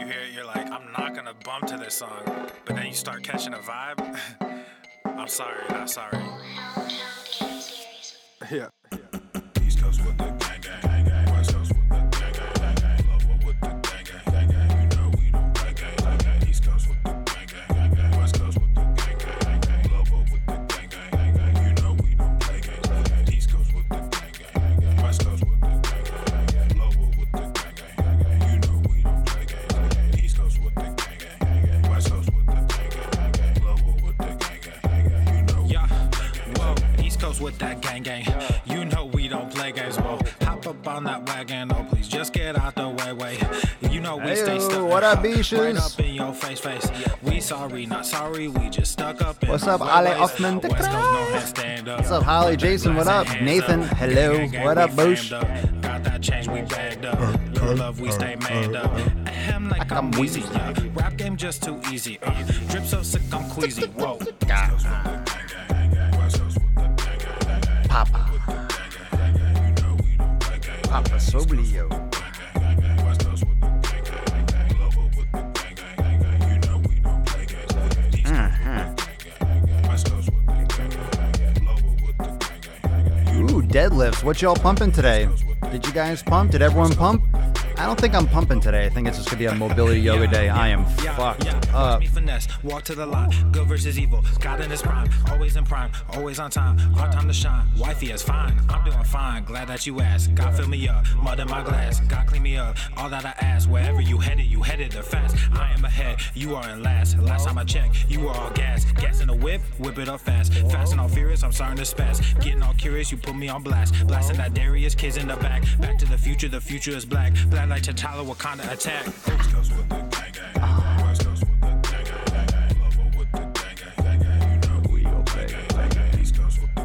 hear it, you're like, I'm not gonna bump to this song, but then you start catching a vibe. I'm sorry, not sorry. Yeah. East Coast with the gang gang, West Coast with the gang gang, Global with the gang gang, you know we don't play gang. East Coast with the gang gang, West Coast with the gang gang, Global with the gang gang, you know we don't play gang. East Coast with the gang gang, West Coast with the gang gang, Global with the gang gang, you know we don't play gang. East Coast with the gang gang, West Coast with the gang gang, Global with the gang gang, you know. Yeah, whoa, East Coast with that gang gang. You know we don't play games, whoa. Hop up on that wagon, oh please just get out the way. You know we stay stuck. What up, B-shoes? Right up in your face. We sorry, not sorry, we just stuck up in What's up, Ale Othman? What's up, Holly? Jason, what up? Nathan, hello. What up, Boosh? Got that change, we bagged up. No love, we stay manned up. Ahem like I'm wheezy, yeah. Rap game just too easy. Drip so sick, I'm queasy. Whoa. Papa. Papa Soblio. Ooh, deadlifts. What y'all pumping today? Did you guys pump? Did everyone pump? I don't think I'm pumping today. I think it's just gonna be a mobility yoga day. I am fucked up. Walk to the line, good versus evil. God in his prime, always in prime, always on time. Our time to shine. Wifey is fine, I'm doing fine. Glad that you asked. God fill me up, mud in my glass. God clean me up. All that I ask, wherever you headed the fast. I am ahead, you are in last. Last time I checked, you were all gas. Gas in the whip it up fast. Fast and all furious, I'm starting to spaz. Getting all curious, you put me on blast. Blasting that Darius, kids in the back. Back to the future is black. Black like T'Challa, Wakanda attack. East Coast with the gang gang, West Coast with the gang gang, Global with the gang gang, you know we don't play gang. East Coast with the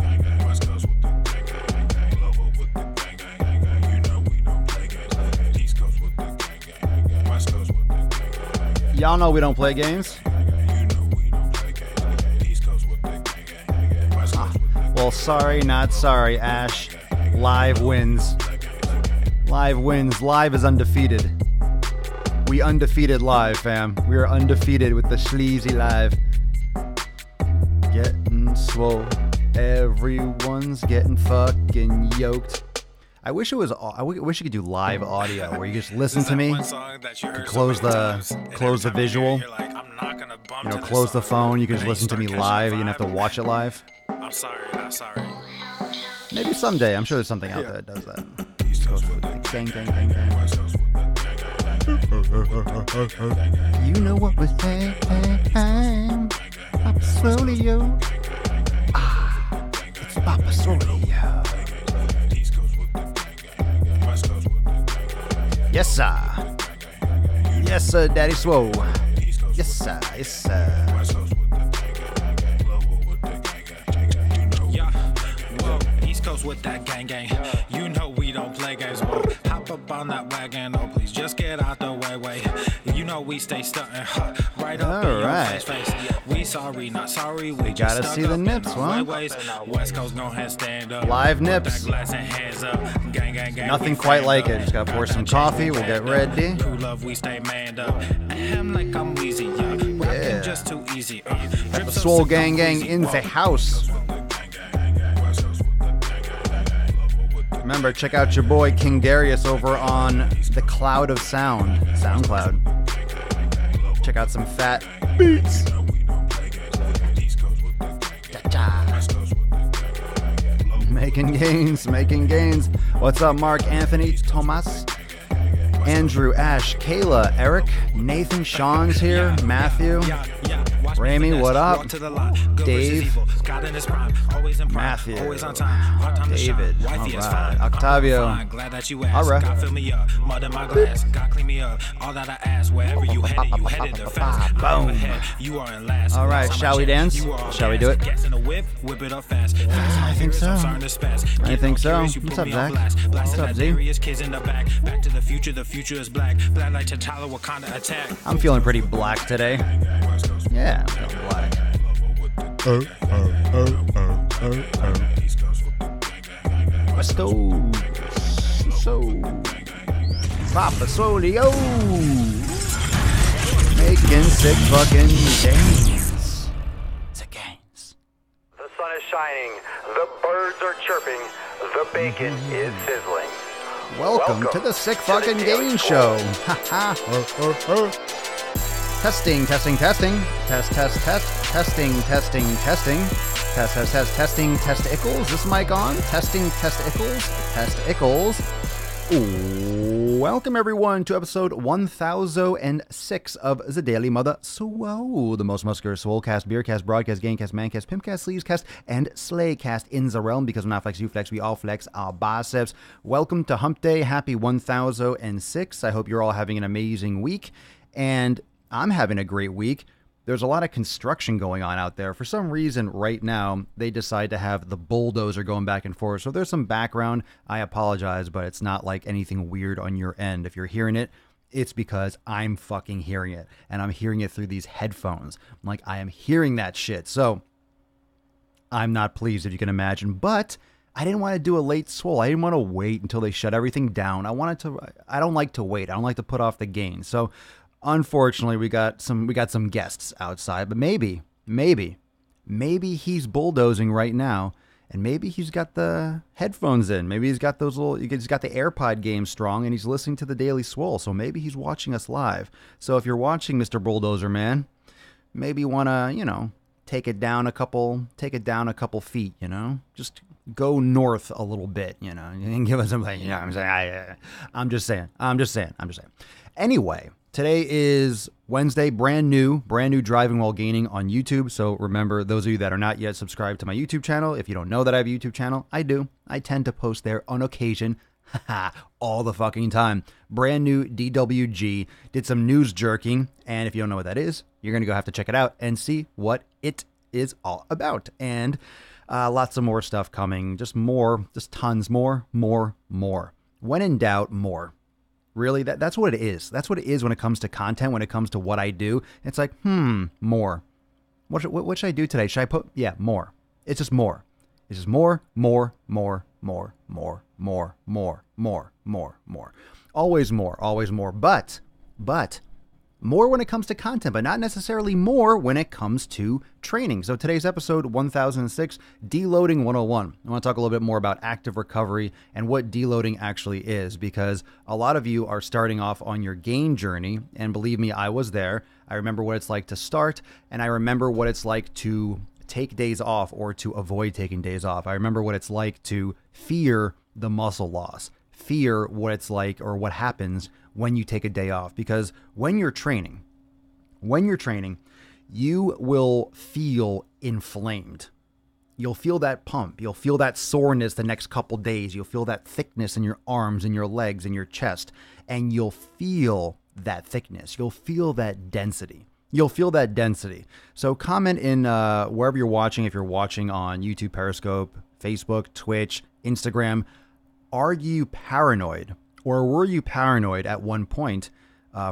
gang gang, West Coast with the gang gang, Global with the gang gang, you know we don't play gang. East Coast with the gang gang, West Coast with the gang gang. Y'all know we don't play games. Well, sorry, not sorry, Ash. Live wins. Live wins. Live is undefeated. We undefeated live, fam. We are undefeated with the sleazy live. Getting swole. Everyone's getting fucking yoked. I wish it was. I wish you could do live audio where you just listen to me. You could close the visual. You know, close the phone. You can just listen to me live. You don't have to watch it live. I'm sorry, not sorry. Maybe someday. I'm sure there's something out there that does that. Gang, gang, gang, gang. You know what was time? Papa Swole. It's Papa Swole. Yes, sir. Yes, sir, Daddy Swole. Yes, sir. Yes, sir. With that gang gang, you know we don't play games, whoa. Hop up on that wagon, oh please just get out the way. You know we stay stuntin', right up in your face. We sorry, not sorry, we gotta see the nips, huh? West Coast gon' have stand up. Live nips. Gang, gang, gang. Nothing quite like it. Just gotta pour some coffee. We'll get ready. True love, we stay manned up. Ahem like I'm wheezy, yeah. Just too easy. The Swole gang gang in the house. Remember, check out your boy King Darius over on the Cloud of Sound, SoundCloud. Check out some fat beats. Making gains. What's up, Mark, Anthony, Thomas, Andrew, Ash, Kayla, Eric, Nathan, Sean's here, Matthew, Ramy, what up? Dave, Matthew, David, alright, Octavio, alright. Boom. Alright, shall we dance? Shall we do it? I think so. I think so. What's up, Zach? What's up, Z? I'm feeling pretty black today. Yeah, I'm feeling black. Let's go. So, Papa Swole. sick fucking gains. Sick gains. The sun is shining, the birds are chirping, the bacon is sizzling. Welcome to the Sick Fucking Gains Show. Ha ha. Testing. Testing. Testing. Testing. Testicles. This mic on? Testing. Testicles. Welcome everyone to episode 1006 of the Daily Mother Swole, the most muscular Swolecast, Beercast, Broadcast, Gamecast, Mancast, Pimpcast, Sleevescast, and Slaycast in the realm, because when I flex, you flex, we all flex our biceps. Welcome to Hump Day. Happy 1006. I hope you're all having an amazing week, and I'm having a great week. There's a lot of construction going on out there. For some reason, right now, they decide to have the bulldozer going back and forth. So if there's some background, I apologize, but it's not like anything weird on your end. If you're hearing it, it's because I'm fucking hearing it. And I'm hearing it through these headphones. Like, I am hearing that shit. So I'm not pleased, if you can imagine. But I didn't want to do a late Swole. I didn't want to wait until they shut everything down. I don't like to wait. I don't like to put off the gain. So unfortunately, we got some guests outside, but maybe he's bulldozing right now, and maybe he's got the headphones in. Maybe he's got he's got the AirPod game strong, and he's listening to the Daily Swole. So maybe he's watching us live. So if you're watching, Mr. Bulldozer Man, maybe you want to, take it down a couple feet, just go north a little bit, and give us something, I'm saying. I'm just saying. Anyway, today is Wednesday, brand new Driving While Gaining on YouTube. So remember, those of you that are not yet subscribed to my YouTube channel, if you don't know that I have a YouTube channel, I do. I tend to post there on occasion, all the fucking time. Brand new DWG, did some news jerking, and if you don't know what that is, you're going to go have to check it out and see what it is all about. And lots of more stuff coming, just tons more. When in doubt, more. Really, that's what it is. That's what it is when it comes to content, when it comes to what I do. It's like, more. What should I do today? Should I put, more. It's just more. It's just more. Always more. But more when it comes to content, but not necessarily more when it comes to training. So today's episode 1006, Deloading 101. I want to talk a little bit more about active recovery and what deloading actually is, because a lot of you are starting off on your gain journey, and believe me, I was there. I remember what it's like to start, and I remember what it's like to take days off or to avoid taking days off. I remember what it's like to fear the muscle loss, fear what it's like or what happens when you take a day off. Because when you're training, you will feel inflamed. You'll feel that pump. You'll feel that soreness the next couple days. You'll feel that thickness in your arms and your legs and your chest. And you'll feel that thickness. You'll feel that density. So comment in wherever you're watching. If you're watching on YouTube, Periscope, Facebook, Twitch, Instagram, are you paranoid? Or were you paranoid at one point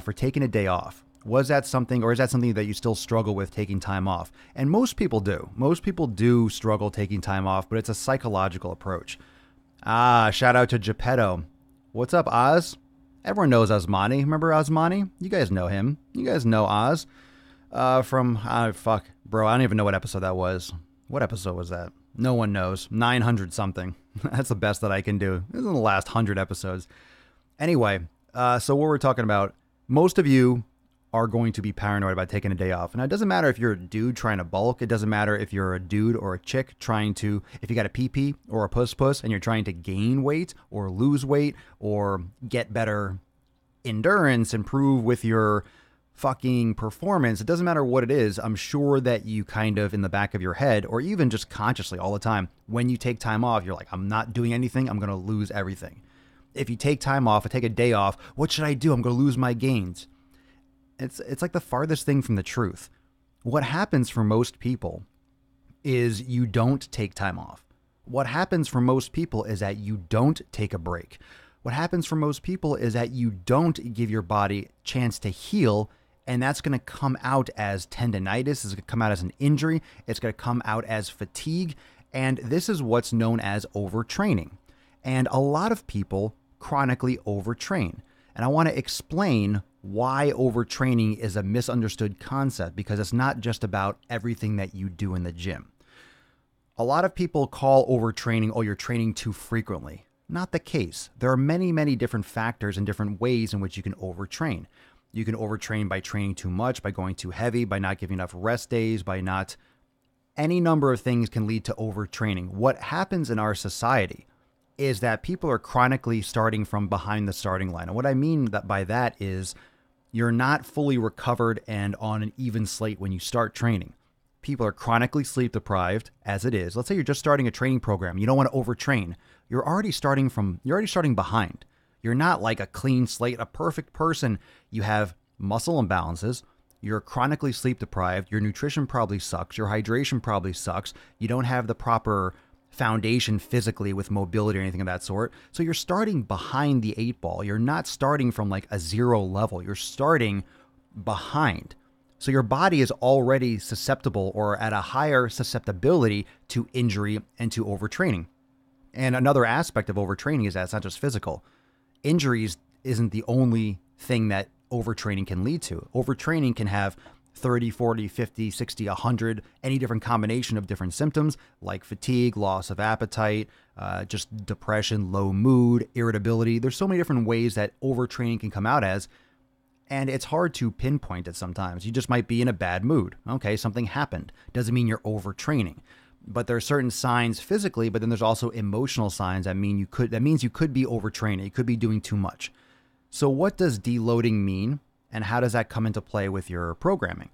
for taking a day off? Was that something, or is that something that you still struggle with, taking time off? And most people do. Most people do struggle taking time off, but it's a psychological approach. Shout out to Geppetto. What's up, Oz? Everyone knows Osmani. Remember Osmani? You guys know him. You guys know Oz. Bro, I don't even know what episode that was. What episode was that? No one knows. 900 something. That's the best that I can do. This is in the last 100 episodes. Anyway, so what we're talking about, most of you are going to be paranoid about taking a day off. And it doesn't matter if you're a dude trying to bulk. It doesn't matter if you're a dude or a chick if you got a pee or a puss and you're trying to gain weight or lose weight or get better endurance, improve with your fucking performance. It doesn't matter what it is. I'm sure that you kind of in the back of your head, or even just consciously all the time, when you take time off, you're like, I'm not doing anything. I'm going to lose everything. If you take time off, I take a day off, what should I do? I'm going to lose my gains. It's like the farthest thing from the truth. What happens for most people is you don't take time off. What happens for most people is that you don't take a break. What happens for most people is that you don't give your body a chance to heal, and that's going to come out as tendinitis. It's going to come out as an injury. It's going to come out as fatigue, and this is what's known as overtraining. And a lot of people chronically overtrain. And I want to explain why overtraining is a misunderstood concept, because it's not just about everything that you do in the gym. A lot of people call overtraining, oh, you're training too frequently. Not the case. There are many, many different factors and different ways in which you can overtrain. You can overtrain by training too much, by going too heavy, by not giving enough rest days, by not... Any number of things can lead to overtraining. What happens in our society is that people are chronically starting from behind the starting line. And what I mean by that is you're not fully recovered and on an even slate when you start training. People are chronically sleep deprived as it is. Let's say you're just starting a training program. You don't want to overtrain. You're already starting behind. You're not like a clean slate, a perfect person. You have muscle imbalances. You're chronically sleep deprived. Your nutrition probably sucks. Your hydration probably sucks. You don't have the proper foundation physically with mobility or anything of that sort. So you're starting behind the 8 ball. You're not starting from like a 0 level. You're starting behind. So your body is already susceptible or at a higher susceptibility to injury and to overtraining. And another aspect of overtraining is that it's not just physical. Injuries isn't the only thing that overtraining can lead to. Overtraining can have 30, 40, 50, 60, 100, any different combination of different symptoms like fatigue, loss of appetite, just depression, low mood, irritability. There's so many different ways that overtraining can come out as, and it's hard to pinpoint it sometimes. You just might be in a bad mood. Okay, something happened. Doesn't mean you're overtraining. But there are certain signs physically, but then there's also emotional signs that means you could be overtraining. You could be doing too much. So what does deloading mean, and how does that come into play with your programming?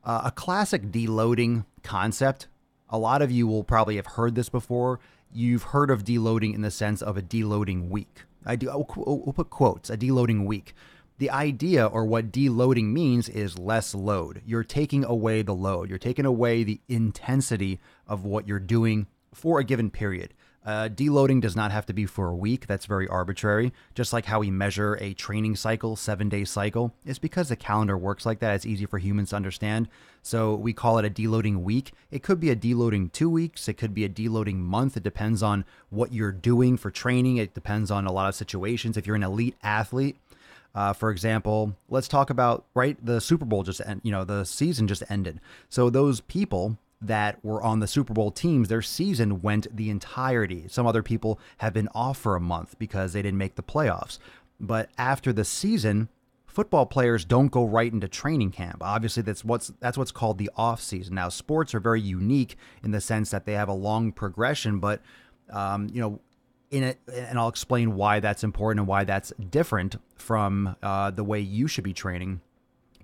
A classic deloading concept, a lot of you will probably have heard this before. You've heard of deloading in the sense of a deloading week. We'll put quotes, a deloading week. The idea, or what deloading means, is less load. You're taking away the load. You're taking away the intensity of what you're doing for a given period. Deloading does not have to be for a week. That's very arbitrary. Just like how we measure a training cycle, 7-day cycle. It's because the calendar works like that. It's easy for humans to understand. So we call it a deloading week. It could be a deloading 2 weeks. It could be a deloading month. It depends on what you're doing for training. It depends on a lot of situations. If you're an elite athlete, for example, let's talk about, the Super Bowl the season just ended. So those people that were on the Super Bowl teams, their season went the entirety. Some other people have been off for a month because they didn't make the playoffs. But after the season, football players don't go right into training camp. Obviously, that's what's called the off season. Now, sports are very unique in the sense that they have a long progression, but in it, and I'll explain why that's important and why that's different from the way you should be training.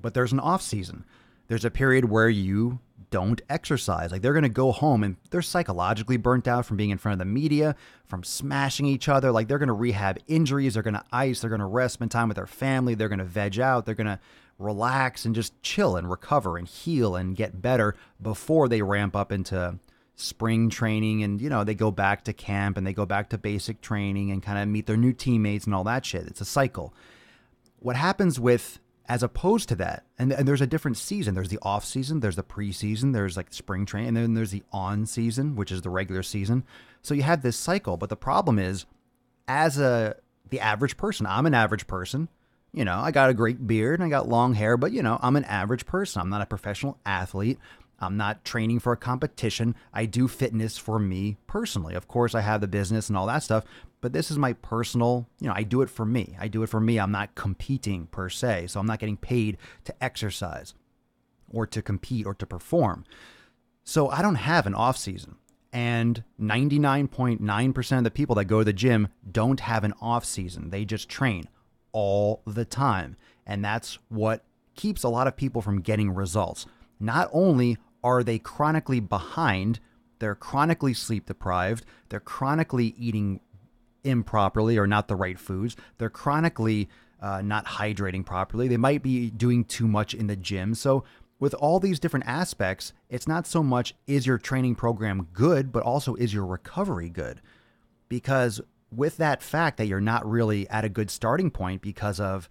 But there's an off season. There's a period where you don't exercise. Like, they're going to go home and they're psychologically burnt out from being in front of the media, from smashing each other. Like, they're going to rehab injuries. They're going to ice. They're going to rest, spend time with their family. They're going to veg out. They're going to relax and just chill and recover and heal and get better before they ramp up into spring training. And, they go back to camp and they go back to basic training and kind of meet their new teammates and all that shit. It's a cycle. What happens as opposed to that, and there's a different season. There's the off season, there's the preseason, there's like spring training, and then there's the on season, which is the regular season. So you have this cycle, but the problem is, the average person, I'm an average person. I got a great beard and I got long hair, but I'm an average person. I'm not a professional athlete. I'm not training for a competition. I do fitness for me personally. Of course, I have the business and all that stuff, but this is my personal, I do it for me. I'm not competing per se. So I'm not getting paid to exercise or to compete or to perform. So I don't have an off season. And 99.9% of the people that go to the gym don't have an off season. They just train all the time. And that's what keeps a lot of people from getting results. Not only are they chronically behind, they're chronically sleep deprived, they're chronically eating improperly or not the right foods, they're chronically not hydrating properly, they might be doing too much in the gym. So with all these different aspects, it's not so much is your training program good, but also is your recovery good? Because with that fact that you're not really at a good starting point because of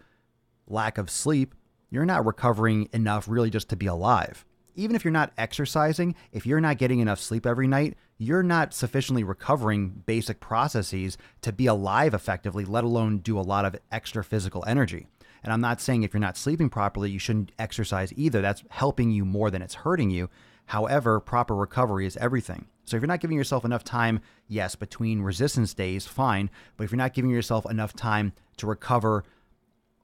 lack of sleep, you're not recovering enough really just to be alive. Even if you're not exercising, if you're not getting enough sleep every night, you're not sufficiently recovering basic processes to be alive effectively, let alone do a lot of extra physical energy. And I'm not saying if you're not sleeping properly, you shouldn't exercise either. That's helping you more than it's hurting you. However, proper recovery is everything. So if you're not giving yourself enough time, yes, between resistance days, fine. But if you're not giving yourself enough time to recover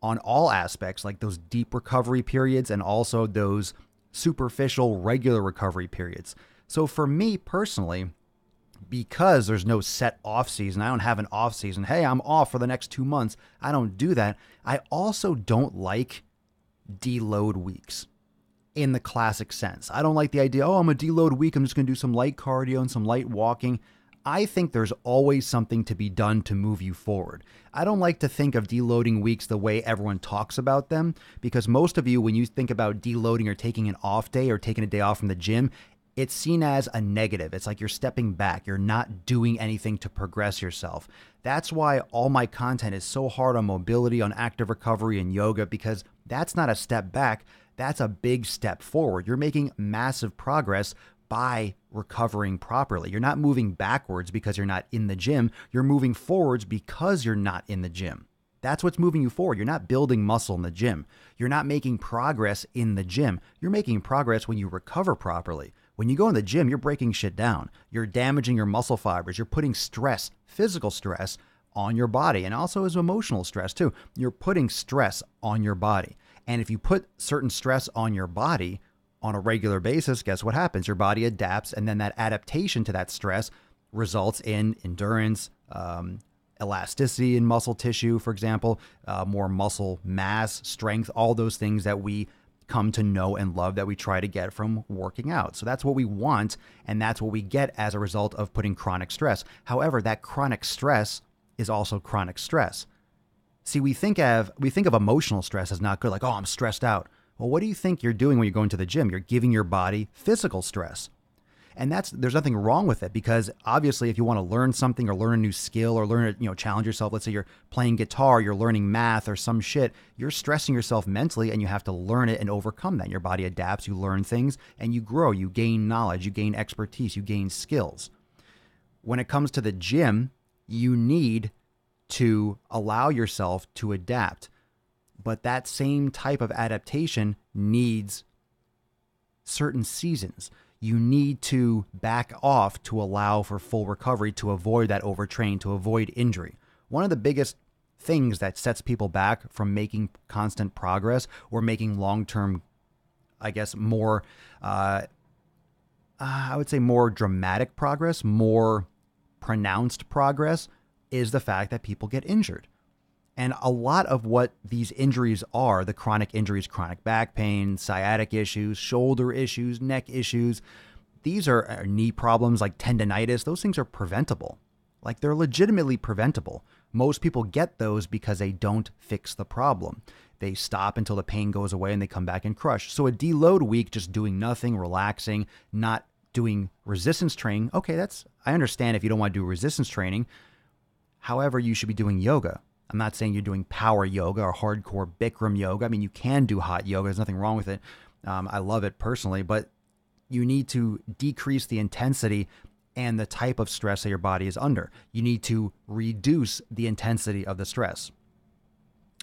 on all aspects, like those deep recovery periods and also those superficial regular recovery periods. So for me personally, because there's no set off season, I don't have an off season. Hey, I'm off for the next 2 months. I don't do that. I also don't like deload weeks in the classic sense. I don't like the idea, oh, I'm a deload week. I'm just going to do some light cardio and some light walking. I think there's always something to be done to move you forward. I don't like to think of deloading weeks the way everyone talks about them, because most of you, when you think about deloading or taking an off day or taking a day off from the gym, it's seen as a negative. It's like you're stepping back. You're not doing anything to progress yourself. That's why all my content is so hard on mobility, on active recovery and yoga, because that's not a step back. That's a big step forward. You're making massive progress by recovering properly. You're not moving backwards because you're not in the gym. You're moving forwards because you're not in the gym. That's what's moving you forward. You're not building muscle in the gym. You're not making progress in the gym. You're making progress when you recover properly. When you go in the gym, you're breaking shit down. You're damaging your muscle fibers. You're putting stress, physical stress, on your body, and also as emotional stress too. You're putting stress on your body. And if you put certain stress on your body on a regular basis, guess what happens? Your body adapts, and then that adaptation to that stress results in endurance, elasticity in muscle tissue, for example, more muscle mass, strength, all those things that we come to know and love, that we try to get from working out. So that's what we want, and that's what we get as a result of putting chronic stress. However, that chronic stress is also chronic stress. See, we think of emotional stress as not good, like, oh, I'm stressed out. Well, what do you think you're doing when you're going to the gym? You're giving your body physical stress. And there's nothing wrong with it, because obviously if you want to learn something or learn a new skill or challenge yourself, let's say you're playing guitar, you're learning math or some shit, you're stressing yourself mentally and you have to learn it and overcome that. Your body adapts, you learn things and you grow, you gain knowledge, you gain expertise, you gain skills. When it comes to the gym, you need to allow yourself to adapt. But that same type of adaptation needs certain seasons. You need to back off to allow for full recovery, to avoid that overtrain, to avoid injury. One of the biggest things that sets people back from making constant progress or making long-term, I guess, more, I would say more dramatic progress, more pronounced progress, is the fact that people get injured. And a lot of what these injuries are, the chronic injuries, chronic back pain, sciatic issues, shoulder issues, neck issues, these are knee problems like tendonitis. Those things are preventable. Like, they're legitimately preventable. Most people get those because they don't fix the problem. They stop until the pain goes away and they come back and crush. So a deload week, just doing nothing, relaxing, not doing resistance training. Okay, I understand if you don't want to do resistance training. However, you should be doing yoga. I'm not saying you're doing power yoga or hardcore Bikram yoga. I mean, you can do hot yoga. There's nothing wrong with it. I love it personally, but you need to decrease the intensity and the type of stress that your body is under. You need to reduce the intensity of the stress.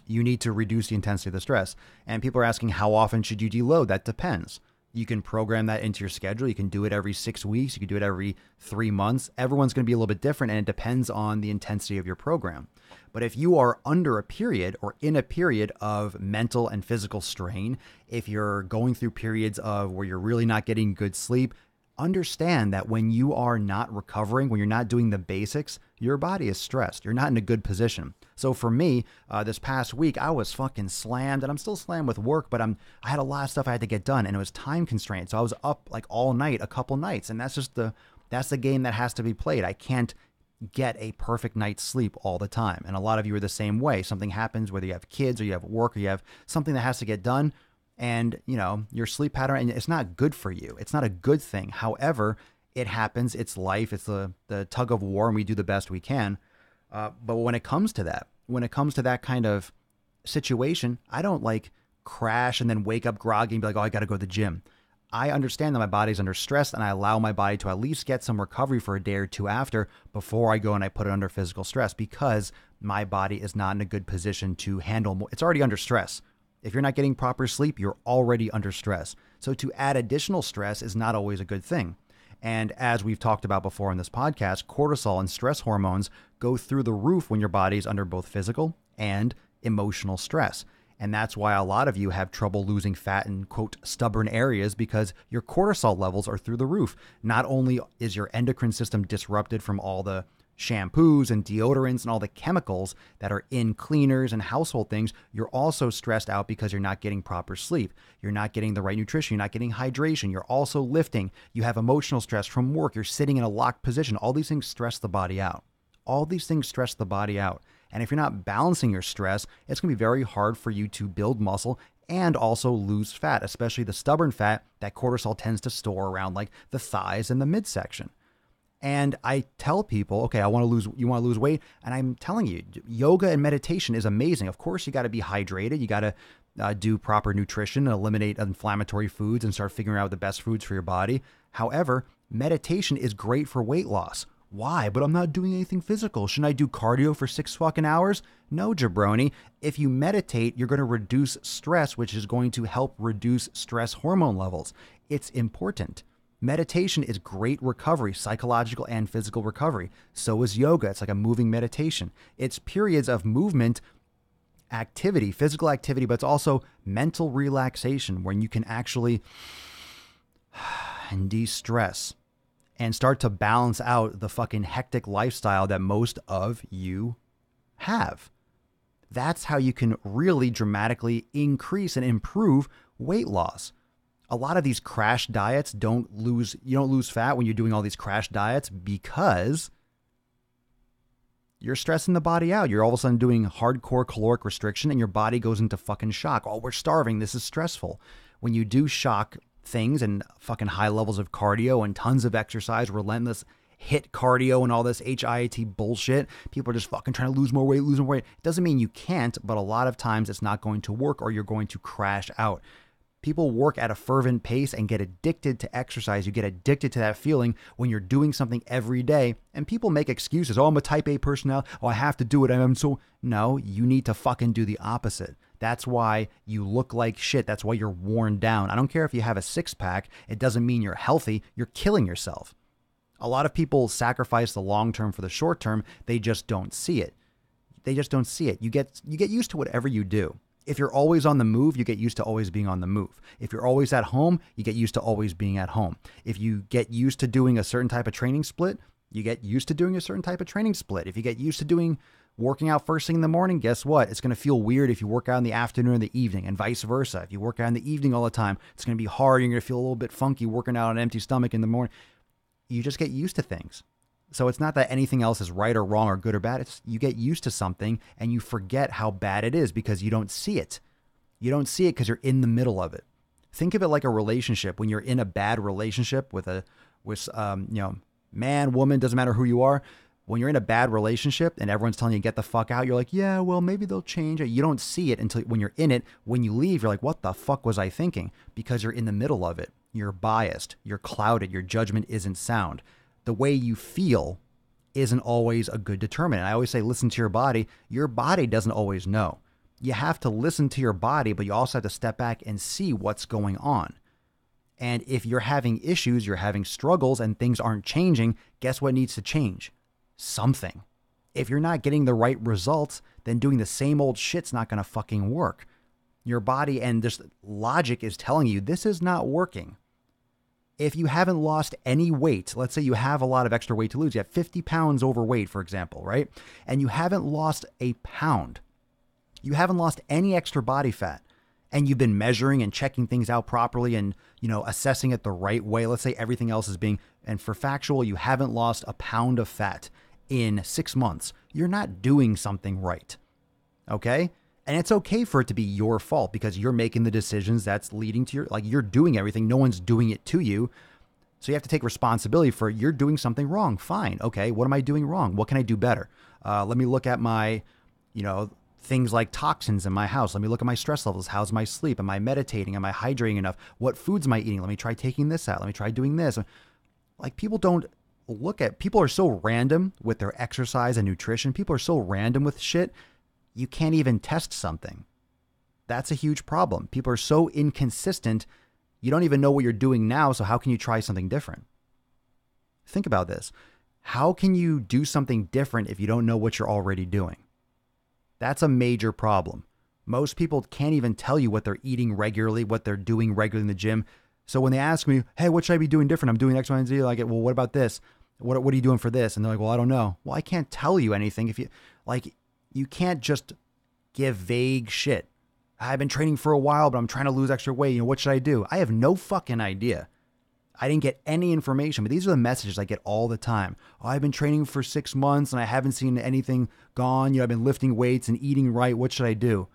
You need to reduce the intensity of the stress. And people are asking, how often should you deload? That depends. You can program that into your schedule. You can do it every 6 weeks. You can do it every 3 months. Everyone's going to be a little bit different, and it depends on the intensity of your program. But if you are under a period or in a period of mental and physical strain, if you're going through periods of where you're really not getting good sleep, understand that when you are not recovering, when you're not doing the basics, your body is stressed. You're not in a good position. So for me, this past week, I was fucking slammed, and I'm still slammed with work, but I had a lot of stuff I had to get done, and it was time constrained. So I was up like all night, a couple nights, and that's the game that has to be played. I can't get a perfect night's sleep all the time. And a lot of you are the same way. Something happens, whether you have kids or you have work or you have something that has to get done, and your sleep pattern, and it's not good for you. It's not a good thing. However, it happens. It's life. It's the tug of war, and we do the best we can. But when it comes to that kind of situation, I don't like crash and then wake up groggy and be like, oh, I got to go to the gym. I understand that my body's under stress, and I allow my body to at least get some recovery for a day or two after before I go and I put it under physical stress, because my body is not in a good position to handle more. It's already under stress. If you're not getting proper sleep, you're already under stress. So to add additional stress is not always a good thing. And as we've talked about before in this podcast, cortisol and stress hormones go through the roof when your body's under both physical and emotional stress. And that's why a lot of you have trouble losing fat in, quote, stubborn areas, because your cortisol levels are through the roof. Not only is your endocrine system disrupted from all the shampoos and deodorants and all the chemicals that are in cleaners and household things, you're also stressed out because you're not getting proper sleep. You're not getting the right nutrition. You're not getting hydration. You're also lifting. You have emotional stress from work. You're sitting in a locked position. All these things stress the body out. All these things stress the body out. And if you're not balancing your stress, it's going to be very hard for you to build muscle and also lose fat, especially the stubborn fat that cortisol tends to store around like the thighs and the midsection. And I tell people, okay, you want to lose weight? And I'm telling you, yoga and meditation is amazing. Of course, you got to be hydrated. You got to do proper nutrition and eliminate inflammatory foods and start figuring out the best foods for your body. However, meditation is great for weight loss. Why? But I'm not doing anything physical. Shouldn't I do cardio for 6 fucking hours? No, jabroni. If you meditate, you're going to reduce stress, which is going to help reduce stress hormone levels. It's important. Meditation is great recovery, psychological and physical recovery. So is yoga. It's like a moving meditation. It's periods of movement activity, physical activity, but it's also mental relaxation when you can actually de-stress and start to balance out the fucking hectic lifestyle that most of you have. That's how you can really dramatically increase and improve weight loss. A lot of these crash diets you don't lose fat when you're doing all these crash diets because you're stressing the body out. You're all of a sudden doing hardcore caloric restriction and your body goes into fucking shock. Oh, we're starving. This is stressful. When you do shock things and fucking high levels of cardio and tons of exercise, relentless hit cardio and all this HIIT bullshit, people are just fucking trying to lose more weight. It doesn't mean you can't, but a lot of times it's not going to work or you're going to crash out. People work at a fervent pace and get addicted to exercise. You get addicted to that feeling when you're doing something every day. And people make excuses. Oh, I'm a type A personality. Oh, I have to do it. No, you need to fucking do the opposite. That's why you look like shit. That's why you're worn down. I don't care if you have a 6-pack. It doesn't mean you're healthy. You're killing yourself. A lot of people sacrifice the long term for the short term. They just don't see it. You get used to whatever you do. If you're always on the move, you get used to always being on the move. If you're always at home, you get used to always being at home. If you get used to doing a certain type of training split, you get used to doing a certain type of training split. If you get used to working out first thing in the morning, guess what? It's going to feel weird if you work out in the afternoon or the evening, and vice versa. If you work out in the evening all the time, it's going to be hard. You're going to feel a little bit funky working out on an empty stomach in the morning. You just get used to things. So it's not that anything else is right or wrong or good or bad. It's you get used to something and you forget how bad it is because you don't see it. You don't see it because you're in the middle of it. Think of it like a relationship. When you're in a bad relationship with man, woman, doesn't matter who you are. When you're in a bad relationship and everyone's telling you get the fuck out, you're like, yeah, well, maybe they'll change it. You don't see it until when you're in it. When you leave, you're like, what the fuck was I thinking? Because you're in the middle of it. You're biased. You're clouded. Your judgment isn't sound. The way you feel isn't always a good determinant. I always say, listen to your body. Your body doesn't always know. You have to listen to your body, but you also have to step back and see what's going on. And if you're having issues, you're having struggles and things aren't changing, guess what needs to change? Something. If you're not getting the right results, then doing the same old shit's not going to fucking work. Your body and this logic is telling you this is not working. If you haven't lost any weight, let's say you have a lot of extra weight to lose, you have 50 pounds overweight, for example, right? And you haven't lost a pound. You haven't lost any extra body fat. And you've been measuring and checking things out properly and, assessing it the right way. Let's say everything else is and for factual, you haven't lost a pound of fat in 6 months. You're not doing something right. Okay? And it's okay for it to be your fault because you're making the decisions that's leading to you're doing everything. No one's doing it to you. So you have to take responsibility for you're doing something wrong. Fine. Okay. What am I doing wrong? What can I do better? Let me look at my, things like toxins in my house. Let me look at my stress levels. How's my sleep? Am I meditating? Am I hydrating enough? What foods am I eating? Let me try taking this out. Let me try doing this. Like, people are so random with their exercise and nutrition. People are so random with shit. You can't even test something. That's a huge problem. People are so inconsistent. You don't even know what you're doing now. So how can you try something different? Think about this. How can you do something different if you don't know what you're already doing? That's a major problem. Most people can't even tell you what they're eating regularly, what they're doing regularly in the gym. So when they ask me, hey, what should I be doing different? I'm doing X, Y, and Z. Like, well, what about this? What are you doing for this? And they're like, well, I don't know. Well, I can't tell you anything. You can't just give vague shit. I've been training for a while, but I'm trying to lose extra weight. What should I do? I have no fucking idea. I didn't get any information, but these are the messages I get all the time. Oh, I've been training for 6 months and I haven't seen anything gone. I've been lifting weights and eating right. What should I do?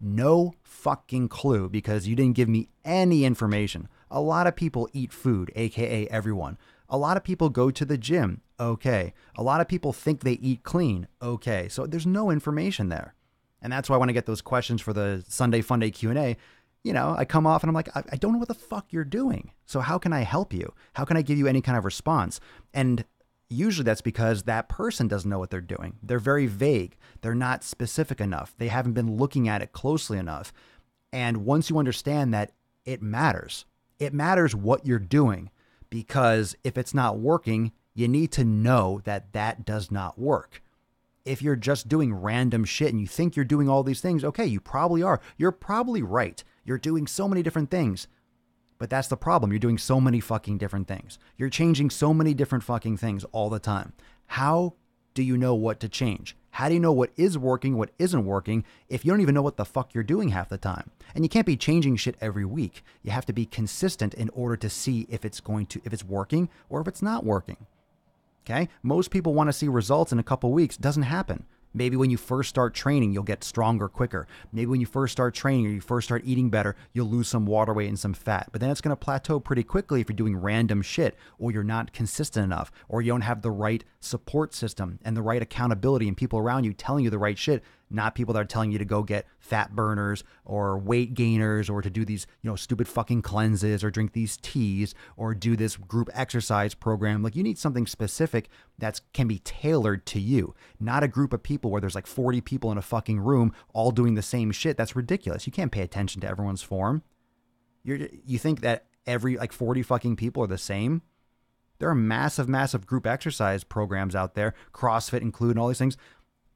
No fucking clue, because you didn't give me any information. A lot of people eat food, aka everyone. A lot of people go to the gym. Okay. A lot of people think they eat clean. Okay. So there's no information there. And that's why when I get those questions for the Sunday Funday Q&A, I come off and I'm like, I don't know what the fuck you're doing. So how can I help you? How can I give you any kind of response? And usually that's because that person doesn't know what they're doing. They're very vague. They're not specific enough. They haven't been looking at it closely enough. And once you understand that, it matters. It matters what you're doing, because if it's not working, you need to know that that does not work. If you're just doing random shit and you think you're doing all these things, okay, you probably are. You're probably right. You're doing so many different things. But that's the problem. You're doing so many fucking different things. You're changing so many different fucking things all the time. How do you know what to change? How do you know what is working, what isn't working, if you don't even know what the fuck you're doing half the time? And you can't be changing shit every week. You have to be consistent in order to see if it's working or if it's not working. Okay? Most people want to see results in a couple weeks. Doesn't happen. Maybe when you first start training, you'll get stronger quicker. Maybe when you first start training or you first start eating better, you'll lose some water weight and some fat. But then it's going to plateau pretty quickly if you're doing random shit, or you're not consistent enough, or you don't have the right support system and the right accountability and people around you telling you the right shit, not people that are telling you to go get fat burners or weight gainers, or to do these, stupid fucking cleanses, or drink these teas, or do this group exercise program. Like, you need something specific that can be tailored to you, not a group of people where there's like 40 people in a fucking room all doing the same shit. That's ridiculous. You can't pay attention to everyone's form. You think that every 40 fucking people are the same? There are massive group exercise programs out there, CrossFit included, and all these things.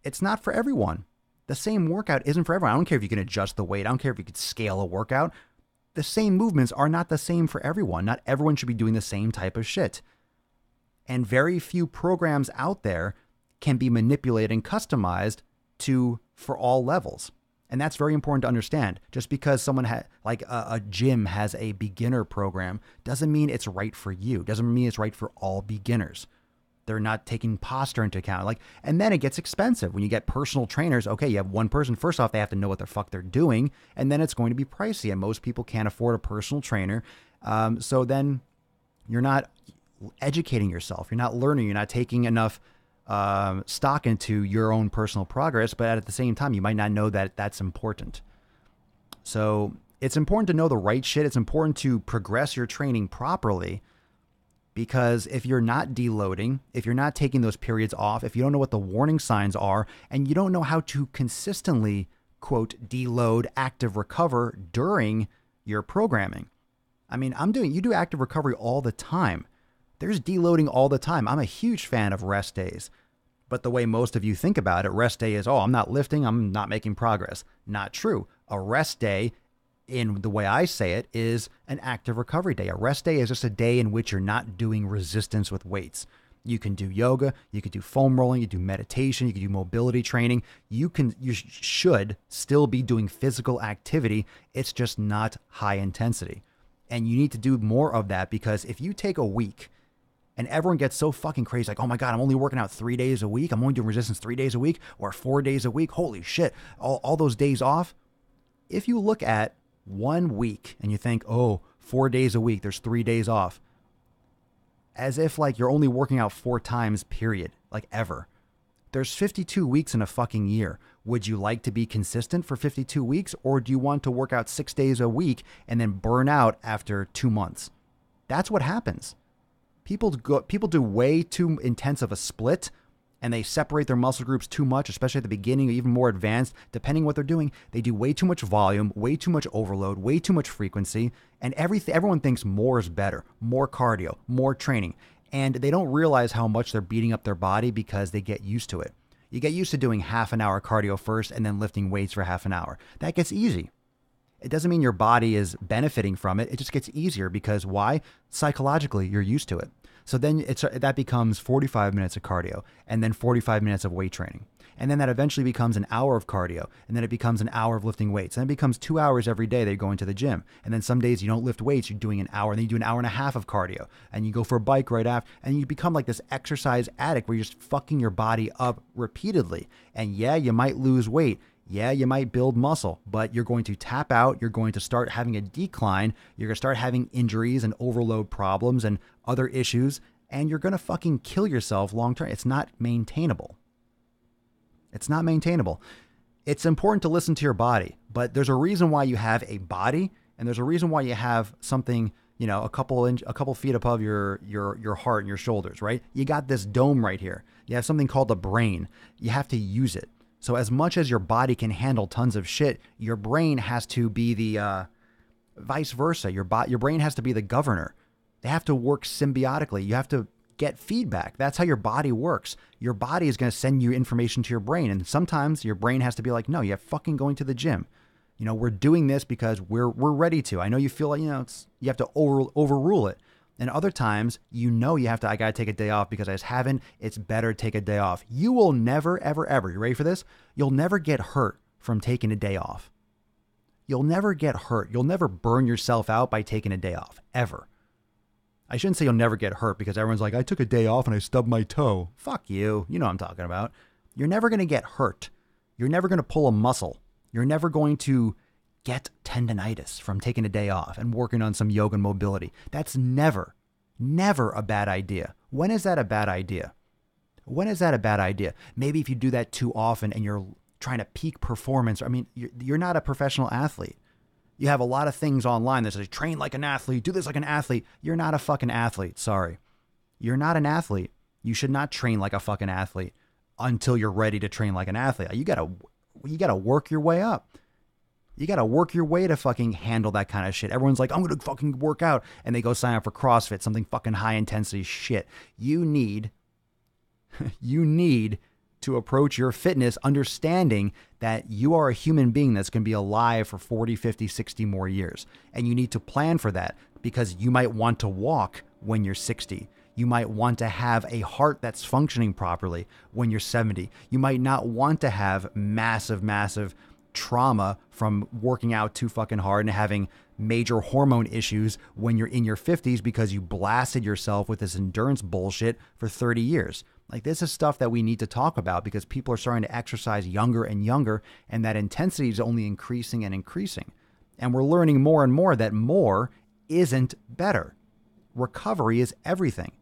It's not for everyone. The same workout isn't for everyone. I don't care if you can adjust the weight. I don't care if you could scale a workout. The same movements are not the same for everyone. Not everyone should be doing the same type of shit. And very few programs out there can be manipulated and customized for all levels. And that's very important to understand. Just because someone a gym has a beginner program doesn't mean it's right for you. Doesn't mean it's right for all beginners. They're not taking posture into account. And then it gets expensive when you get personal trainers. Okay, you have one person. First off, they have to know what the fuck they're doing, and then it's going to be pricey. And most people can't afford a personal trainer. So then you're not educating yourself. You're not learning. You're not taking enough stock into your own personal progress. But at the same time, you might not know that that's important. So it's important to know the right shit. It's important to progress your training properly. Because if you're not deloading, if you're not taking those periods off, if you don't know what the warning signs are, and you don't know how to consistently, quote, deload, active recover during your programming. I mean, you do active recovery all the time. There's deloading all the time. I'm a huge fan of rest days. But the way most of you think about it, rest day is, I'm not lifting, I'm not making progress. Not true. A rest day, in the way I say it, is an active recovery day. A rest day is just a day in which you're not doing resistance with weights. You can do yoga, you could do foam rolling, you can do meditation, you can do mobility training. You should still be doing physical activity. It's just not high intensity. And you need to do more of that, because if you take a week and everyone gets so fucking crazy, like, oh my God, I'm only working out 3 days a week. I'm only doing resistance 3 days a week or 4 days a week. Holy shit. All those days off. If you look at 1 week and you think, 4 days a week, there's 3 days off, as if you're only working out 4 times, period, ever. There's 52 weeks in a fucking year. Would you like to be consistent for 52 weeks, or do you want to work out 6 days a week and then burn out after 2 months? That's what happens. People do way too intense of a split, and they separate their muscle groups too much, especially at the beginning, or even more advanced, depending what they're doing. They do way too much volume, way too much overload, way too much frequency, and everyone thinks more is better, more cardio, more training. And they don't realize how much they're beating up their body because they get used to it. You get used to doing half an hour cardio first and then lifting weights for half an hour. That gets easy. It doesn't mean your body is benefiting from it. It just gets easier because why? Psychologically, you're used to it. So then that becomes 45 minutes of cardio and then 45 minutes of weight training. And then that eventually becomes an hour of cardio. And then it becomes an hour of lifting weights. And it becomes 2 hours every day that you're going to the gym. And then some days you don't lift weights, you're doing an hour. And then you do an hour and a half of cardio. And you go for a bike right after. And you become like this exercise addict where you're just fucking your body up repeatedly. And yeah, you might lose weight. Yeah, you might build muscle, but you're going to tap out. You're going to start having a decline. You're going to start having injuries and overload problems and other issues. And you're going to fucking kill yourself long term. It's not maintainable. It's not maintainable. It's important to listen to your body, but there's a reason why you have a body, and there's a reason why you have something, you know, a couple feet above your heart and your shoulders, right? You got this dome right here. You have something called the brain. You have to use it. So as much as your body can handle tons of shit, your brain has to be the vice versa. Your brain has to be the governor. They have to work symbiotically. You have to get feedback. That's how your body works. Your body is going to send you information to your brain. And sometimes your brain has to be like, no, you're fucking going to the gym. You know, we're doing this because we're ready to. I know you feel like, you know, you have to overrule it. And other times, you know, I got to take a day off because I just haven't. It's better to take a day off. You will never, ever, ever, you ready for this? You'll never get hurt from taking a day off. You'll never get hurt. You'll never burn yourself out by taking a day off, ever. I shouldn't say you'll never get hurt because everyone's like, I took a day off and I stubbed my toe. Fuck you. You know what I'm talking about. You're never going to get hurt. You're never going to pull a muscle. You're never going to get tendonitis from taking a day off and working on some yoga and mobility. That's never a bad idea. When is that a bad idea? When is that a bad idea? Maybe if you do that too often and you're trying to peak performance. I mean, you're not a professional athlete. You have a lot of things online that say, train like an athlete, do this like an athlete. You're not a fucking athlete. Sorry. You're not an athlete. You should not train like a fucking athlete until you're ready to train like an athlete. You gotta work your way up. You got to work your way to fucking handle that kind of shit. Everyone's like, I'm going to fucking work out. And they go sign up for CrossFit, something fucking high intensity shit. You need to approach your fitness understanding that you are a human being that's going to be alive for 40, 50, 60 more years. And you need to plan for that because you might want to walk when you're 60. You might want to have a heart that's functioning properly when you're 70. You might not want to have massive trauma from working out too fucking hard and having major hormone issues when you're in your 50s because you blasted yourself with this endurance bullshit for 30 years. Like, this is stuff that we need to talk about because people are starting to exercise younger and younger, and that intensity is only increasing and increasing. And we're learning more and more that more isn't better. Recovery is everything.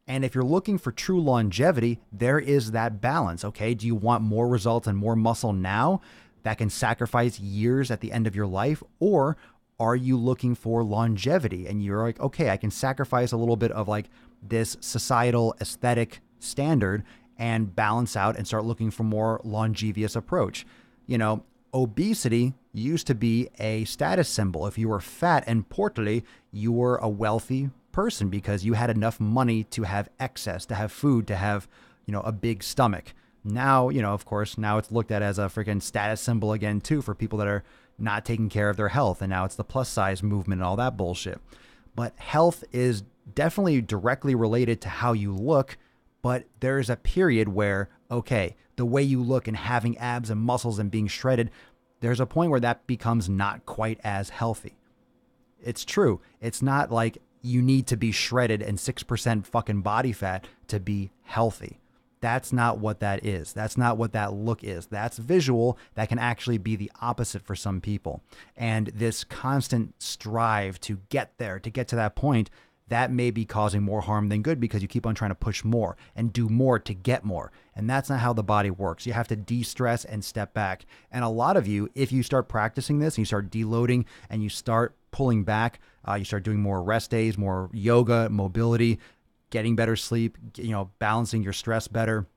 And if you're looking for true longevity, there is that balance, okay? Do you want more results and more muscle now that can sacrifice years at the end of your life? Or are you looking for longevity and you're like, okay, I can sacrifice a little bit of like this societal aesthetic standard and balance out and start looking for more longevous approach? You know, obesity used to be a status symbol. If you were fat and portly, you were a wealthy person because you had enough money to have excess, to have food, to have, you know, a big stomach. Now, you know, of course, now it's looked at as a freaking status symbol again, too, for people that are not taking care of their health. And now it's the plus size movement and all that bullshit. But health is definitely directly related to how you look. But there's a period where, okay, the way you look and having abs and muscles and being shredded, there's a point where that becomes not quite as healthy. It's true. It's not like you need to be shredded and 6% fucking body fat to be healthy. That's not what that is. That's not what that look is. That's visual. That can actually be the opposite for some people. And this constant strive to get there, to get to that point, that may be causing more harm than good because you keep on trying to push more and do more to get more. And that's not how the body works. You have to de-stress and step back. And a lot of you, if you start practicing this and you start deloading and you start pulling back, you start doing more rest days, more yoga, mobility, getting better sleep, balancing your stress better,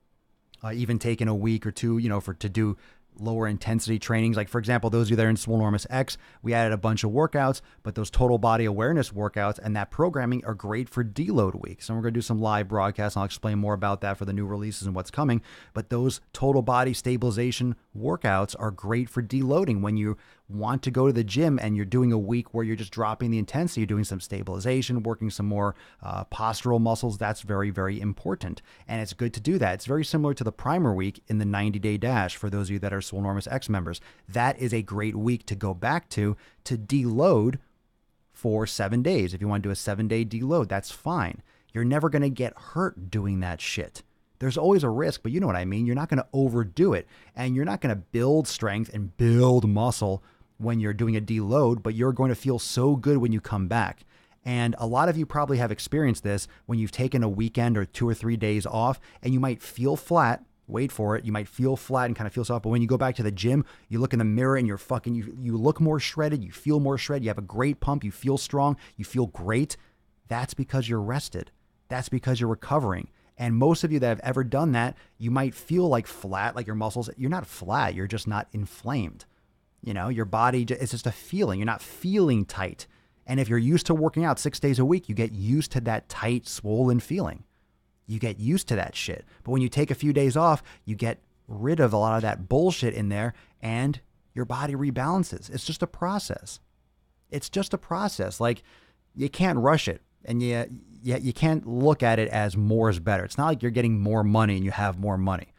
even taking a week or two, to do lower intensity trainings. Like, for example, those of you that are in Swole X, we added a bunch of workouts, but those total body awareness workouts and that programming are great for deload weeks. And we're going to do some live broadcasts. And I'll explain more about that for the new releases and what's coming. But those total body stabilization workouts are great for deloading when you want to go to the gym and you're doing a week where you're just dropping the intensity, you're doing some stabilization, working some more postural muscles. That's very, very important. And it's good to do that. It's very similar to the primer week in the 90-day dash for those of you that are Swole X members. That is a great week to go back to deload for 7 days. If you want to do a 7-day deload, that's fine. You're never going to get hurt doing that shit. There's always a risk, but you know what I mean? You're not going to overdo it, and you're not going to build strength and build muscle when you're doing a deload, but you're going to feel so good when you come back. And a lot of you probably have experienced this when you've taken a weekend or 2 or 3 days off, and you might feel flat. Wait for it. You might feel flat and kind of feel soft, but when you go back to the gym, you look in the mirror and you look more shredded, you feel more shredded, you have a great pump, you feel strong, you feel great. That's because you're rested. That's because you're recovering. And most of you that have ever done that, you might feel like flat, like your muscles. You're not flat. You're just not inflamed. Your body, it's just a feeling. You're not feeling tight. And if you're used to working out 6 days a week, you get used to that tight, swollen feeling. You get used to that shit. But when you take a few days off, you get rid of a lot of that bullshit in there and your body rebalances. It's just a process. It's just a process. Like, you can't rush it. And you can't look at it as more is better. It's not like you're getting more money and you have more money.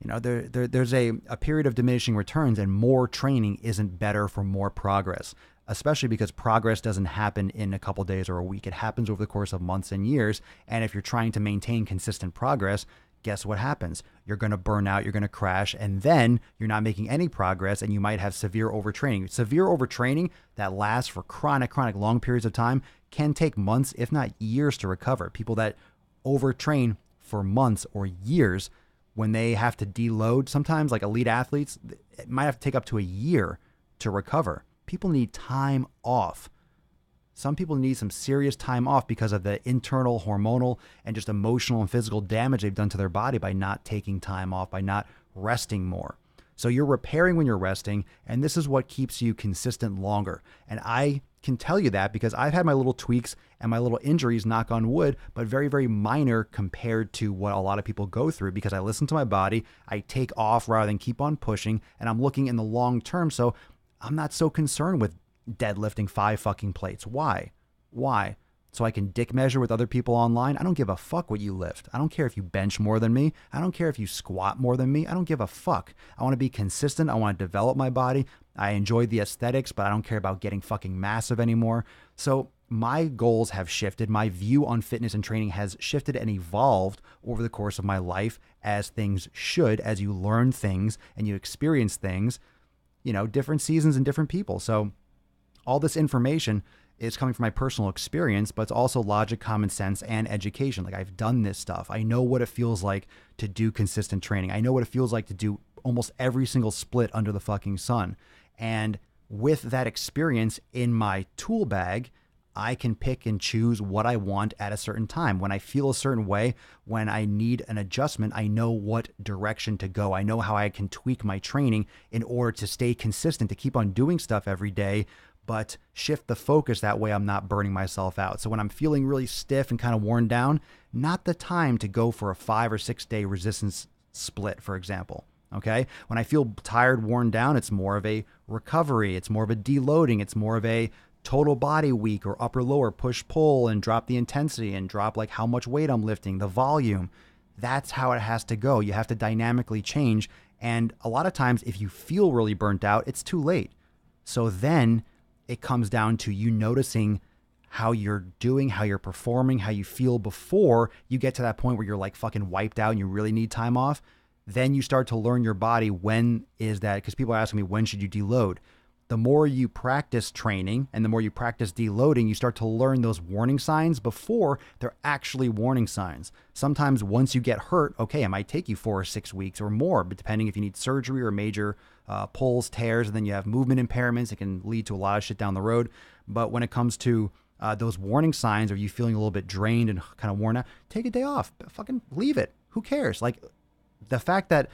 There's a period of diminishing returns, and more training isn't better for more progress, especially because progress doesn't happen in a couple days or a week. It happens over the course of months and years. And if you're trying to maintain consistent progress, guess what happens? You're going to burn out, you're going to crash, and then you're not making any progress, and you might have severe overtraining. Severe overtraining that lasts for chronic long periods of time can take months, if not years, to recover. People that overtrain for months or years, when they have to deload, sometimes like elite athletes, it might have to take up to a year to recover. People need time off. Some people need some serious time off because of the internal hormonal and just emotional and physical damage they've done to their body by not taking time off, by not resting more. So you're repairing when you're resting, and this is what keeps you consistent longer. And I can tell you that because I've had my little tweaks and my little injuries, knock on wood, but very, very minor compared to what a lot of people go through because I listen to my body, I take off rather than keep on pushing, and I'm looking in the long term. So I'm not so concerned with deadlifting 5 fucking plates. Why? So I can dick measure with other people online? I don't give a fuck what you lift. I don't care if you bench more than me. I don't care if you squat more than me. I don't give a fuck. I want to be consistent. I want to develop my body. I enjoy the aesthetics, but I don't care about getting fucking massive anymore. So my goals have shifted. My view on fitness and training has shifted and evolved over the course of my life, as things should, as you learn things and you experience things, different seasons and different people. So all this information is coming from my personal experience, but it's also logic, common sense, and education. Like, I've done this stuff. I know what it feels like to do consistent training. I know what it feels like to do almost every single split under the fucking sun. And with that experience in my tool bag, I can pick and choose what I want at a certain time. When I feel a certain way, when I need an adjustment, I know what direction to go. I know how I can tweak my training in order to stay consistent, to keep on doing stuff every day, but shift the focus. That way I'm not burning myself out. So when I'm feeling really stiff and kind of worn down, not the time to go for a 5 or 6 day resistance split, for example. Okay. When I feel tired, worn down, it's more of a recovery. It's more of a deloading. It's more of a total body week or upper lower push pull and drop the intensity and drop like how much weight I'm lifting, the volume. That's how it has to go. You have to dynamically change. And a lot of times if you feel really burnt out, it's too late. So then it comes down to you noticing how you're doing, how you're performing, how you feel before you get to that point where you're like fucking wiped out and you really need time off. Then you start to learn your body. When is that? Because people are asking me, when should you deload? the more you practice training and the more you practice deloading, you start to learn those warning signs before they're actually warning signs. Sometimes once you get hurt, okay, it might take you 4 or 6 weeks or more, but depending if you need surgery or major pulls, tears, and then you have movement impairments, it can lead to a lot of shit down the road. But when it comes to those warning signs, or you feeling a little bit drained and kind of worn out, take a day off. Fucking leave it. Who cares? Like, the fact that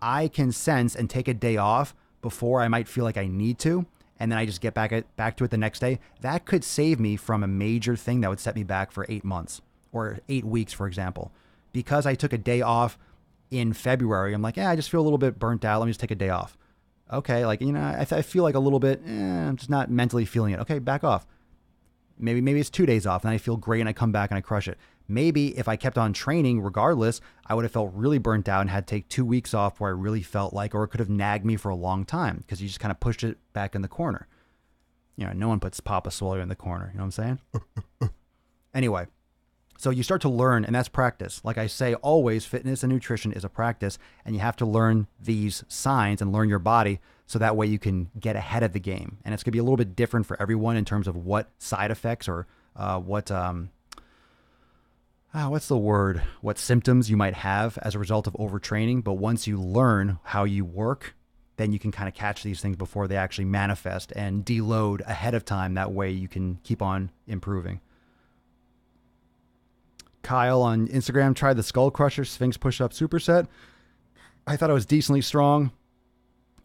I can sense and take a day off before I might feel like I need to, and then I just get back to it the next day, that could save me from a major thing that would set me back for 8 months or 8 weeks, for example. Because I took a day off in February, I'm like, I just feel a little bit burnt out. Let me just take a day off. Okay, like, I feel like a little bit, I'm just not mentally feeling it. Okay, back off. Maybe it's 2 days off, and I feel great, and I come back and I crush it. Maybe if I kept on training regardless, I would have felt really burnt out and had to take 2 weeks off where I really felt like, or it could have nagged me for a long time because you just kind of pushed it back in the corner. No one puts Papa Swole in the corner. You know what I'm saying? Anyway, so you start to learn, and that's practice. Like I say, always fitness and nutrition is a practice, and you have to learn these signs and learn your body so that way you can get ahead of the game. And it's going to be a little bit different for everyone in terms of what side effects or what symptoms you might have as a result of overtraining. But once you learn how you work, then you can kind of catch these things before they actually manifest and deload ahead of time. That way you can keep on improving. Kyle on Instagram tried the Skull Crusher Sphinx push-up superset. I thought it was decently strong.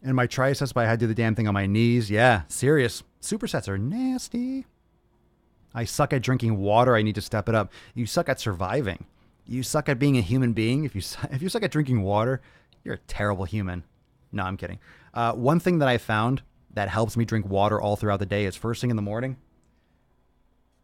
And my triceps, but I had to do the damn thing on my knees. Yeah, serious. Supersets are nasty. I suck at drinking water. I need to step it up. You suck at surviving. You suck at being a human being. If you suck at drinking water, you're a terrible human. No, I'm kidding. One thing that I found that helps me drink water all throughout the day is first thing in the morning,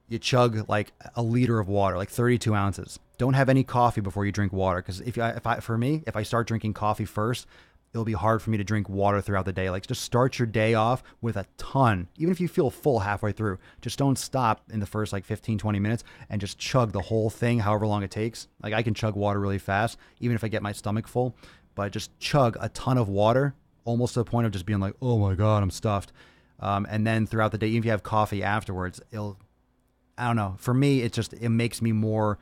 you chug like a liter of water, like 32 ounces. Don't have any coffee before you drink water. Because if I start drinking coffee first, it'll be hard for me to drink water throughout the day. Like, just start your day off with a ton. Even if you feel full halfway through, just don't stop in the first like 15, 20 minutes and just chug the whole thing, however long it takes. Like, I can chug water really fast, even if I get my stomach full, but just chug a ton of water, almost to the point of just being like, oh my God, I'm stuffed. And then throughout the day, even if you have coffee afterwards, I don't know. For me, it makes me more,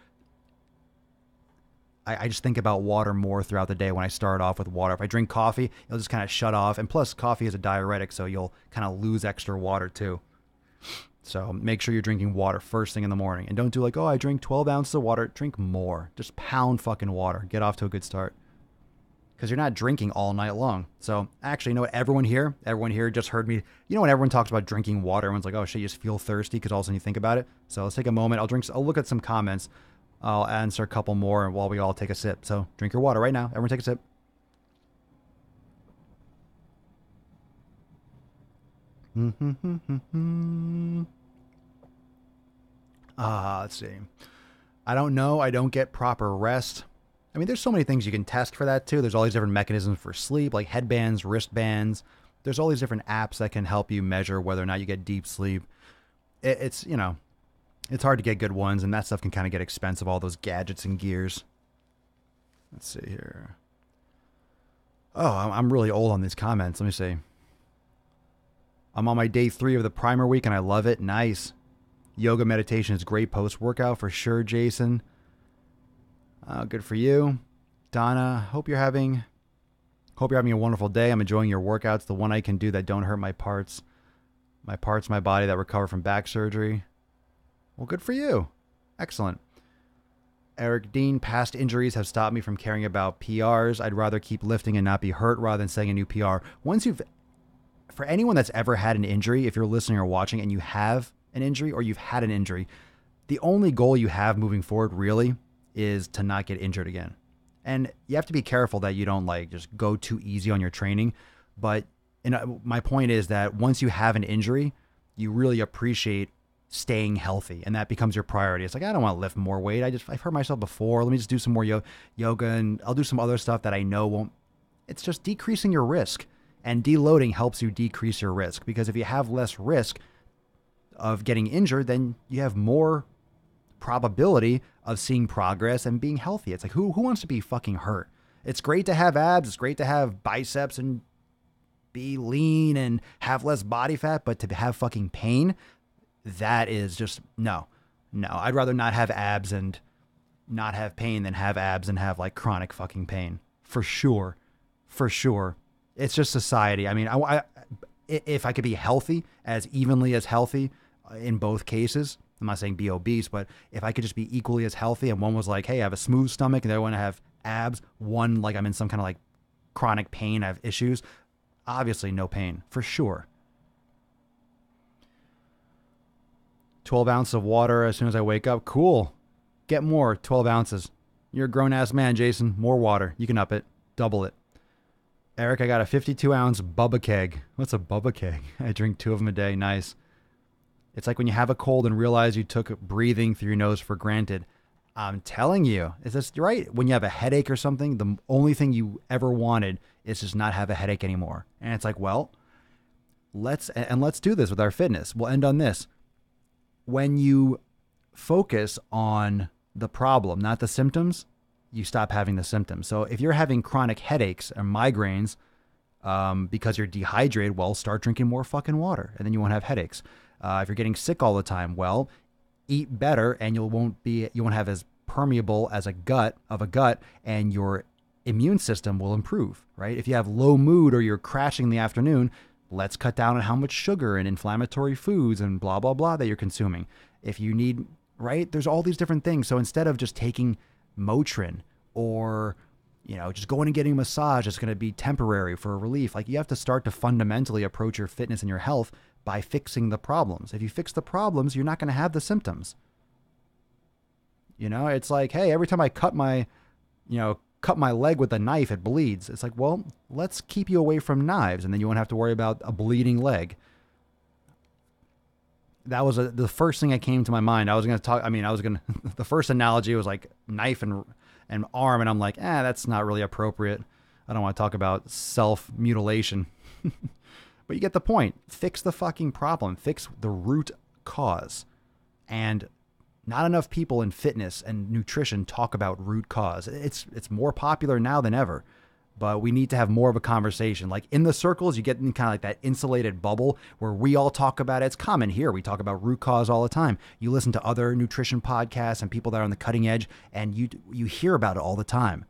I just think about water more throughout the day when I start off with water. If I drink coffee, it'll just kind of shut off. And plus, coffee is a diuretic, so you'll kind of lose extra water too. So make sure you're drinking water first thing in the morning. And don't do like, I drink 12 ounces of water. Drink more. Just pound fucking water. Get off to a good start. Because you're not drinking all night long. So actually, you know what? Everyone here just heard me. You know when everyone talks about drinking water, everyone's like, oh shit, you just feel thirsty because all of a sudden you think about it. So let's take a moment. I'll look at some comments. I'll answer a couple more while we all take a sip. So drink your water right now. Everyone take a sip. Let's see. I don't know. I don't get proper rest. I mean, there's so many things you can test for that too. There's all these different mechanisms for sleep, like headbands, wristbands. There's all these different apps that can help you measure whether or not you get deep sleep. It's hard to get good ones, and that stuff can kind of get expensive, all those gadgets and gears. Let's see here. Oh, I'm really old on these comments. Let me see. I'm on my day 3 of the primer week, and I love it. Nice. Yoga meditation is great post-workout for sure, Jason. Good for you. Donna, hope you're having a wonderful day. I'm enjoying your workouts, the one I can do that don't hurt my parts, my body that recover from back surgery. Well, good for you. Excellent. Eric Dean, past injuries have stopped me from caring about PRs. I'd rather keep lifting and not be hurt rather than setting a new PR. For anyone that's ever had an injury, if you're listening or watching and you have an injury or you've had an injury, the only goal you have moving forward really is to not get injured again. And you have to be careful that you don't like just go too easy on your training. But my point is that once you have an injury, you really appreciate staying healthy, and that becomes your priority. It's like, I don't want to lift more weight. I've hurt myself before. Let me just do some more yoga, and I'll do some other stuff that I know won't. It's just decreasing your risk, and deloading helps you decrease your risk, because if you have less risk of getting injured, then you have more probability of seeing progress and being healthy. It's like, who wants to be fucking hurt? It's great to have abs. It's great to have biceps and be lean and have less body fat, but to have fucking pain, that is just, no. I'd rather not have abs and not have pain than have abs and have like chronic fucking pain. For sure. It's just society. I mean, if I could be healthy, as evenly as healthy in both cases, I'm not saying be obese, but if I could just be equally as healthy and one was like, hey, I have a smooth stomach and the other one I have abs, one like I'm in some kind of like chronic pain, I have issues, obviously no pain, for sure. 12 ounces of water as soon as I wake up. Cool. Get more, 12 ounces. You're a grown-ass man, Jason. More water. You can up it. Double it. Eric, I got a 52-ounce Bubba keg. What's a Bubba keg? I drink 2 of them a day. Nice. It's like when you have a cold and realize you took breathing through your nose for granted. I'm telling you. Is this right? When you have a headache or something, the only thing you ever wanted is just not have a headache anymore. And it's like, well, let's do this with our fitness. We'll end on this. When you focus on the problem, not the symptoms, you stop having the symptoms. So if you're having chronic headaches or migraines because you're dehydrated, well, start drinking more fucking water and then you won't have headaches. If you're getting sick all the time, well, eat better and you won't have as permeable as a gut and your immune system will improve, right? If you have low mood or you're crashing in the afternoon, let's cut down on how much sugar and inflammatory foods and blah, blah, blah that you're consuming. If you need, right? There's all these different things. So instead of just taking Motrin or, just going and getting a massage, it's going to be temporary for relief. Like you have to start to fundamentally approach your fitness and your health by fixing the problems. If you fix the problems, you're not going to have the symptoms. It's like, hey, every time I cut my leg with a knife, it bleeds. It's like, well, let's keep you away from knives and then you won't have to worry about a bleeding leg. That was the first thing that came to my mind. The first analogy was like knife and arm. And I'm like, that's not really appropriate. I don't want to talk about self-mutilation. But you get the point. Fix the fucking problem. Fix the root cause. And not enough people in fitness and nutrition talk about root cause. It's more popular now than ever. But we need to have more of a conversation. Like in the circles, you get in kind of like that insulated bubble where we all talk about it. It's common here. We talk about root cause all the time. You listen to other nutrition podcasts and people that are on the cutting edge, and you hear about it all the time.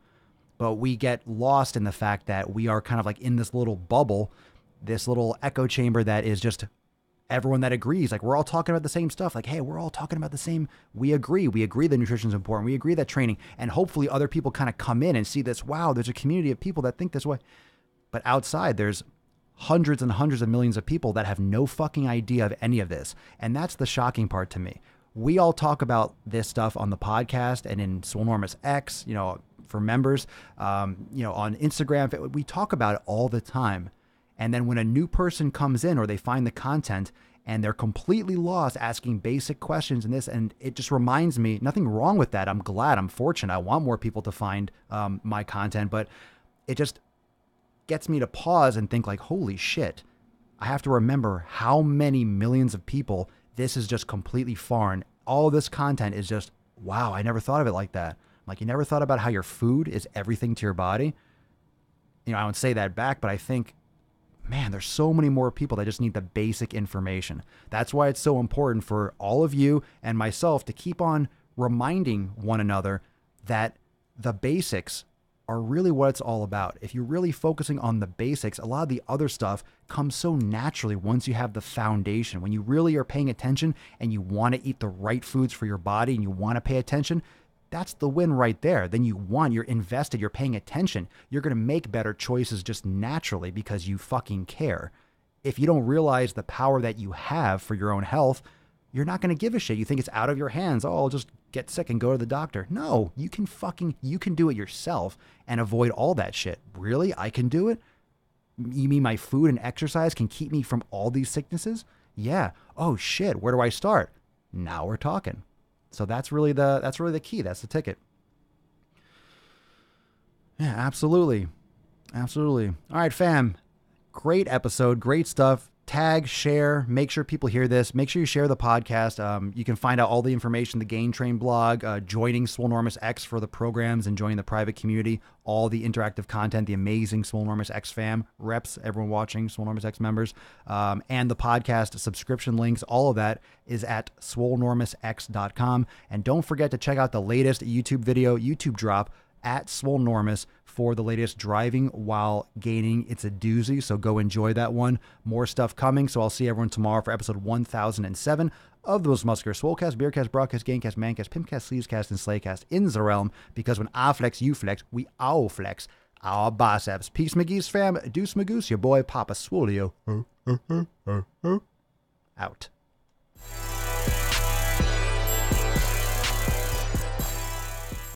But we get lost in the fact that we are kind of like in this little bubble, this little echo chamber that is just everyone that agrees. Like we're all talking about the same stuff. Like, hey, we're all talking about the same. We agree that nutrition is important. We agree that training, and hopefully other people kind of come in and see this. Wow, there's a community of people that think this way. But outside, there's hundreds and hundreds of millions of people that have no fucking idea of any of this. And that's the shocking part to me. We all talk about this stuff on the podcast and in Swolenormous X, for members, on Instagram. We talk about it all the time. And then when a new person comes in or they find the content and they're completely lost asking basic questions and it just reminds me, nothing wrong with that. I'm glad, I'm fortunate. I want more people to find my content, but it just gets me to pause and think like, holy shit, I have to remember how many millions of people this is just completely foreign. All of this content is just, wow, I never thought of it like that. Like you never thought about how your food is everything to your body. I don't say that back, but I think, man, there's so many more people that just need the basic information. That's why it's so important for all of you and myself to keep on reminding one another that the basics are really what it's all about. If you're really focusing on the basics, a lot of the other stuff comes so naturally once you have the foundation. When you really are paying attention and you want to eat the right foods for your body and you want to pay attention, that's the win right there. Then you're invested, you're paying attention. You're going to make better choices just naturally because you fucking care. If you don't realize the power that you have for your own health, you're not going to give a shit. You think it's out of your hands. Oh, I'll just get sick and go to the doctor. No, you can do it yourself and avoid all that shit. Really? I can do it? You mean my food and exercise can keep me from all these sicknesses? Yeah. Oh shit. Where do I start? Now we're talking. So that's really the key. That's the ticket. Yeah, absolutely. All right, fam. Great episode. Great stuff. tag, share, make sure people hear this. Make sure you share the podcast. You can find out all the information, the Gain Train blog, joining Swolenormous X for the programs and joining the private community, all the interactive content, the amazing Swolenormous X fam, reps, everyone watching, Swolenormous X members, and the podcast subscription links. All of that is at swolenormousx.com. And don't forget to check out the latest YouTube drop at Swolenormous for the latest driving while gaining. It's a doozy, so go enjoy that one. More stuff coming, so I'll see everyone tomorrow for episode 1007 of the Most Muscular Swolecast, Beercast, Broadcast, Gamecast, Mancast, Pimpcast, Sleevescast, and Slaycast in the realm, because when I flex, you flex, we all flex our biceps. Peace, McGee's fam. Deuce Magoose, your boy Papa Swolio. Out.